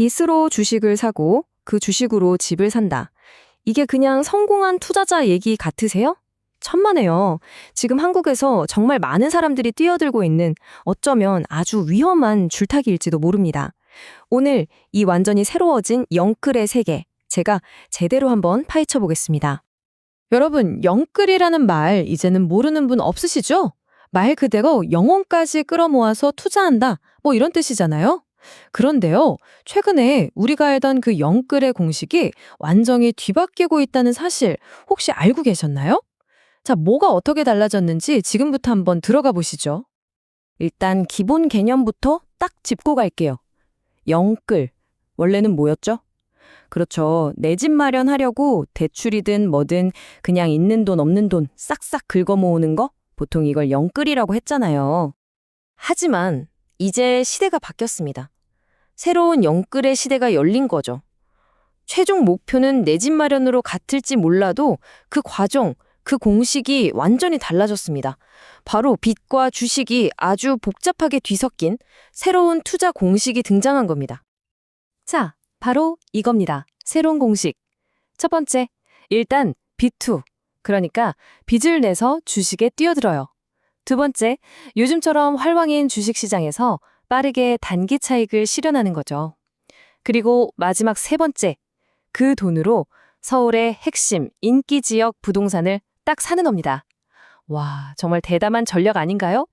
빚으로 주식을 사고 그 주식으로 집을 산다. 이게 그냥 성공한 투자자 얘기 같으세요? 천만에요. 지금 한국에서 정말 많은 사람들이 뛰어들고 있는 어쩌면 아주 위험한 줄타기일지도 모릅니다. 오늘 이 완전히 새로워진 영끌의 세계, 제가 제대로 한번 파헤쳐 보겠습니다. 여러분, 영끌이라는 말 이제는 모르는 분 없으시죠? 말 그대로 영혼까지 끌어모아서 투자한다, 뭐 이런 뜻이잖아요. 그런데요, 최근에 우리가 알던 그 영끌의 공식이 완전히 뒤바뀌고 있다는 사실 혹시 알고 계셨나요? 자, 뭐가 어떻게 달라졌는지 지금부터 한번 들어가 보시죠. 일단 기본 개념부터 딱 짚고 갈게요. 영끌, 원래는 뭐였죠? 그렇죠. 내 집 마련하려고 대출이든 뭐든 그냥 있는 돈 없는 돈 싹싹 긁어 모으는 거? 보통 이걸 영끌이라고 했잖아요. 하지만 이제 시대가 바뀌었습니다. 새로운 영끌의 시대가 열린 거죠. 최종 목표는 내 집 마련으로 같을지 몰라도 그 과정, 그 공식이 완전히 달라졌습니다. 바로 빚과 주식이 아주 복잡하게 뒤섞인 새로운 투자 공식이 등장한 겁니다. 자, 바로 이겁니다. 새로운 공식. 첫 번째, 일단 빚2, 그러니까 빚을 내서 주식에 뛰어들어요. 두 번째, 요즘처럼 활황인 주식시장에서 빠르게 단기 차익을 실현하는 거죠. 그리고 마지막 세 번째, 그 돈으로 서울의 핵심 인기 지역 부동산을 딱 사는 겁니다. 와, 정말 대담한 전략 아닌가요?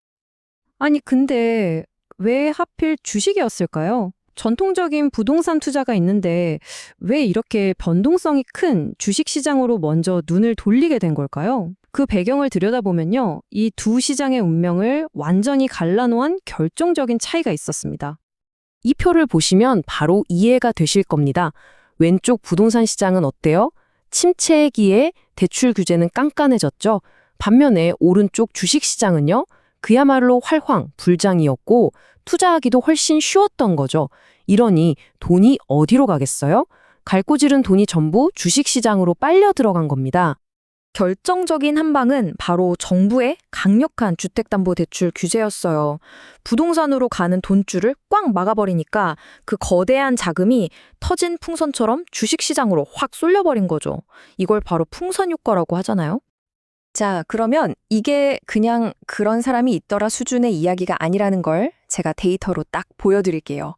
아니, 근데 왜 하필 주식이었을까요? 전통적인 부동산 투자가 있는데 왜 이렇게 변동성이 큰 주식시장으로 먼저 눈을 돌리게 된 걸까요? 그 배경을 들여다보면요, 이 두 시장의 운명을 완전히 갈라놓은 결정적인 차이가 있었습니다. 이 표를 보시면 바로 이해가 되실 겁니다. 왼쪽 부동산 시장은 어때요? 침체기에 대출 규제는 깐깐해졌죠. 반면에 오른쪽 주식 시장은요, 그야말로 활황, 불장이었고 투자하기도 훨씬 쉬웠던 거죠. 이러니 돈이 어디로 가겠어요? 갈고지른 돈이 전부 주식 시장으로 빨려 들어간 겁니다. 결정적인 한 방은 바로 정부의 강력한 주택담보대출 규제였어요. 부동산으로 가는 돈줄을 꽉 막아버리니까 그 거대한 자금이 터진 풍선처럼 주식시장으로 확 쏠려버린 거죠. 이걸 바로 풍선 효과라고 하잖아요. 자, 그러면 이게 그냥 그런 사람이 있더라 수준의 이야기가 아니라는 걸 제가 데이터로 딱 보여드릴게요.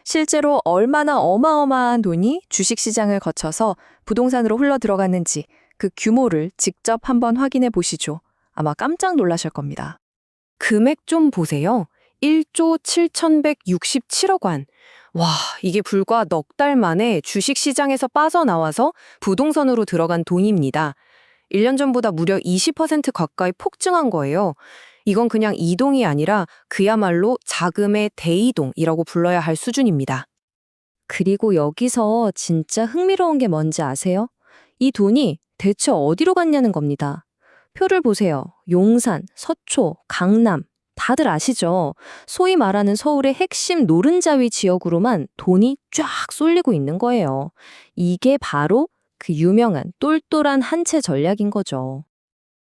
실제로 얼마나 어마어마한 돈이 주식시장을 거쳐서 부동산으로 흘러 들어갔는지 그 규모를 직접 한번 확인해 보시죠. 아마 깜짝 놀라실 겁니다. 금액 좀 보세요. 1조 7,167억 원. 와, 이게 불과 넉 달 만에 주식시장에서 빠져나와서 부동산으로 들어간 돈입니다. 1년 전보다 무려 20% 가까이 폭증한 거예요. 이건 그냥 이동이 아니라 그야말로 자금의 대이동이라고 불러야 할 수준입니다. 그리고 여기서 진짜 흥미로운 게 뭔지 아세요? 이 돈이 대체 어디로 갔냐는 겁니다. 표를 보세요. 용산, 서초, 강남, 다들 아시죠? 소위 말하는 서울의 핵심 노른자위 지역으로만 돈이 쫙 쏠리고 있는 거예요. 이게 바로 그 유명한 똘똘한 한 채 전략인 거죠.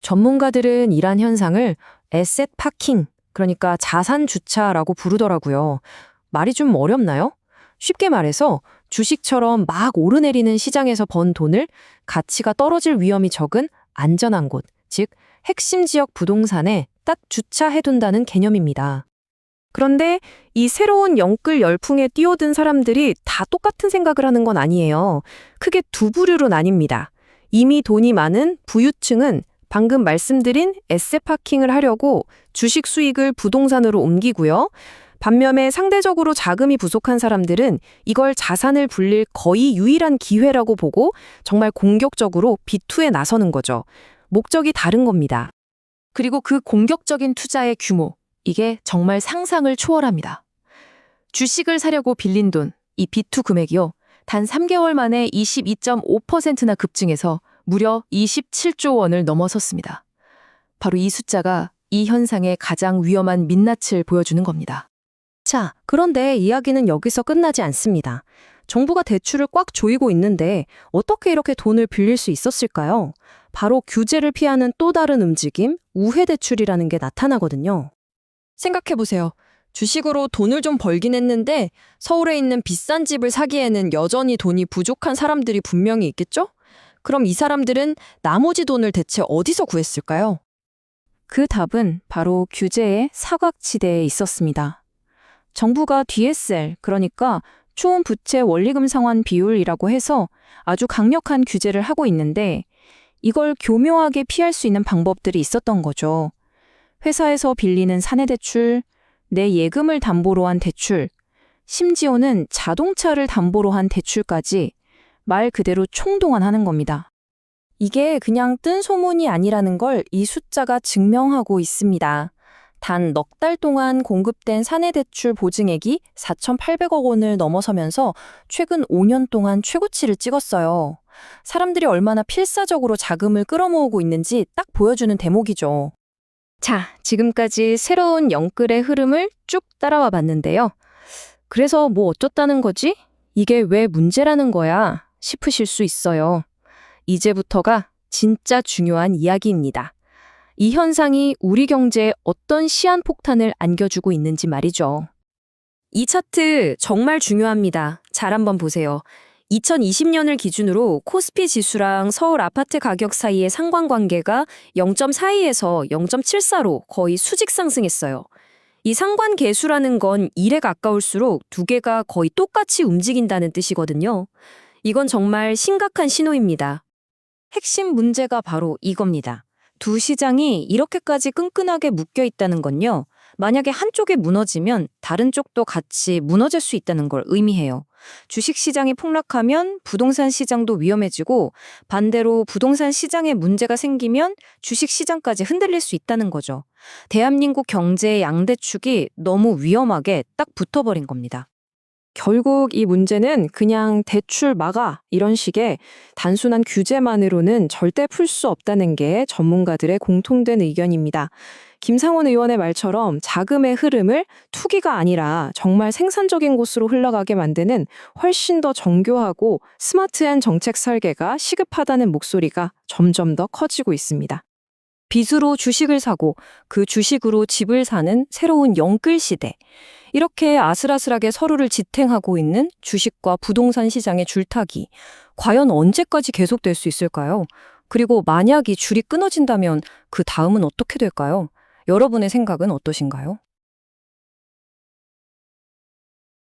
전문가들은 이란 현상을 에셋 파킹, 그러니까 자산 주차라고 부르더라고요. 말이 좀 어렵나요? 쉽게 말해서 주식처럼 막 오르내리는 시장에서 번 돈을 가치가 떨어질 위험이 적은 안전한 곳, 즉 핵심 지역 부동산에 딱 주차해둔다는 개념입니다. 그런데 이 새로운 영끌 열풍에 뛰어든 사람들이 다 똑같은 생각을 하는 건 아니에요. 크게 두 부류로 나뉩니다. 이미 돈이 많은 부유층은 방금 말씀드린 에셋 파킹을 하려고 주식 수익을 부동산으로 옮기고요. 반면에 상대적으로 자금이 부족한 사람들은 이걸 자산을 불릴 거의 유일한 기회라고 보고 정말 공격적으로 빚2에 나서는 거죠. 목적이 다른 겁니다. 그리고 그 공격적인 투자의 규모, 이게 정말 상상을 초월합니다. 주식을 사려고 빌린 돈, 이 빚2 금액이요. 단 3개월 만에 22.5%나 급증해서 무려 27조 원을 넘어섰습니다. 바로 이 숫자가 이 현상의 가장 위험한 민낯을 보여주는 겁니다. 자, 그런데 이야기는 여기서 끝나지 않습니다. 정부가 대출을 꽉 조이고 있는데 어떻게 이렇게 돈을 빌릴 수 있었을까요? 바로 규제를 피하는 또 다른 움직임, 우회대출이라는 게 나타나거든요. 생각해보세요. 주식으로 돈을 좀 벌긴 했는데 서울에 있는 비싼 집을 사기에는 여전히 돈이 부족한 사람들이 분명히 있겠죠? 그럼 이 사람들은 나머지 돈을 대체 어디서 구했을까요? 그 답은 바로 규제의 사각지대에 있었습니다. 정부가 DSR, 그러니까 초음부채 원리금 상환 비율이라고 해서 아주 강력한 규제를 하고 있는데 이걸 교묘하게 피할 수 있는 방법들이 있었던 거죠. 회사에서 빌리는 사내대출, 내 예금을 담보로 한 대출, 심지어는 자동차를 담보로 한 대출까지 말 그대로 총동원하는 겁니다. 이게 그냥 뜬 소문이 아니라는 걸 이 숫자가 증명하고 있습니다. 단 넉 달 동안 공급된 사내대출 보증액이 4,800억 원을 넘어서면서 최근 5년 동안 최고치를 찍었어요. 사람들이 얼마나 필사적으로 자금을 끌어모으고 있는지 딱 보여주는 대목이죠. 자, 지금까지 새로운 영끌의 흐름을 쭉 따라와 봤는데요. 그래서 뭐 어쩌다는 거지? 이게 왜 문제라는 거야? 싶으실 수 있어요. 이제부터가 진짜 중요한 이야기입니다. 이 현상이 우리 경제에 어떤 시한폭탄을 안겨주고 있는지 말이죠. 이 차트 정말 중요합니다. 잘 한번 보세요. 2020년을 기준으로 코스피 지수랑 서울 아파트 가격 사이의 상관관계가 0.42에서 0.74로 거의 수직 상승했어요. 이 상관계수라는 건 1에 가까울수록 두 개가 거의 똑같이 움직인다는 뜻이거든요. 이건 정말 심각한 신호입니다. 핵심 문제가 바로 이겁니다. 두 시장이 이렇게까지 끈끈하게 묶여 있다는 건요. 만약에 한쪽이 무너지면 다른 쪽도 같이 무너질 수 있다는 걸 의미해요. 주식시장이 폭락하면 부동산 시장도 위험해지고 반대로 부동산 시장에 문제가 생기면 주식시장까지 흔들릴 수 있다는 거죠. 대한민국 경제의 양대축이 너무 위험하게 딱 붙어버린 겁니다. 결국 이 문제는 그냥 대출 막아 이런 식의 단순한 규제만으로는 절대 풀 수 없다는 게 전문가들의 공통된 의견입니다. 김상원 의원의 말처럼 자금의 흐름을 투기가 아니라 정말 생산적인 곳으로 흘러가게 만드는 훨씬 더 정교하고 스마트한 정책 설계가 시급하다는 목소리가 점점 더 커지고 있습니다. 빚으로 주식을 사고 그 주식으로 집을 사는 새로운 영끌 시대. 이렇게 아슬아슬하게 서로를 지탱하고 있는 주식과 부동산 시장의 줄타기. 과연 언제까지 계속될 수 있을까요? 그리고 만약 이 줄이 끊어진다면 그 다음은 어떻게 될까요? 여러분의 생각은 어떠신가요?